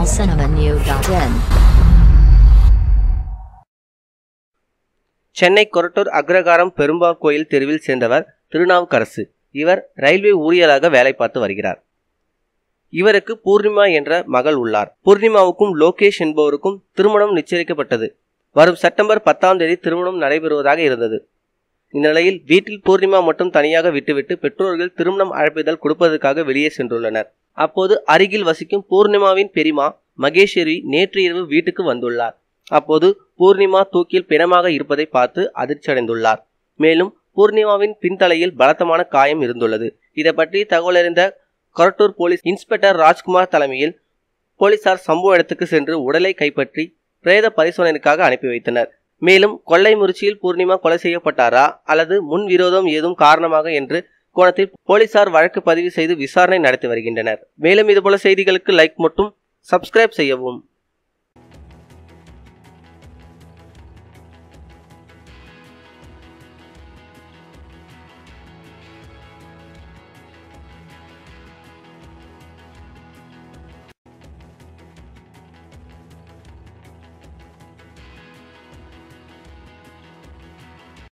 tamilcinemanew.in. Chennai Korattur Agraharam பெரும்பார் கோயில் தெருவில் சேர்ந்தவர் திருநாவுக்கரசு. இவர் ரயில்வே ஊழியராக வேலை பார்த்து வருகிறார். இவருக்கு பூர்ணிமா என்ற மகள் உள்ளார். பூர்ணிமாவுக்கும் லோகேஷ் என்பவருக்கும் திருமணம் நிச்சயிக்கப்பட்டது. வரும் செப்டம்பர் 10ஆம் தேதி திருமணம் நடைபெறுவதாக இருந்தது. இந்நிலையில் வீட்டில் பூர்ணிமா மட்டும் தனியாக விட்டுவிட்டு பெற்றோர்கள் திருமணம் அழைப்பிதழ் கொடுப்பதற்காக வெளியே சென்றுள்ளனர். அப்போது அருகில் வசிக்கும் பூர்ணிமாவின் பெரியமா மகேஸ்வரி நேற்று இரவு வீட்டுக்கு வந்துள்ளார். அப்போது பூர்ணிமா தூக்கில் பிணமாக இருப்பதை பார்த்து அதிர்ச்சியடைந்துள்ளார். மேலும் பூர்ணிமாவின் பின்தலையில் பலத்தமான காயம் இருந்துள்ளது. இதை பற்றி தகவலறிந்த கொரட்டூர் போலீஸ் இன்ஸ்பெக்டர் ராஜ்குமார் தலைமையில் போலீசார் சம்பவ இடத்துக்கு சென்று உடலை கைப்பற்றி பிரேத பரிசோதனைக்காக அனுப்பி வைத்தனர். மேலும் கொள்ளை முயற்சியில் பூர்ணிமா கொலை செய்யப்பட்டாரா அல்லது முன் விரோதம் ஏதும் காரணமாக என்று கோணத்தில் போலீசார் வழக்கு பதிவு செய்து விசாரணை நடத்தி வருகின்றனர். மேலும் இதுபோல செய்திகளுக்கு லைக் மற்றும் சப்ஸ்கிரைப் செய்யவும்.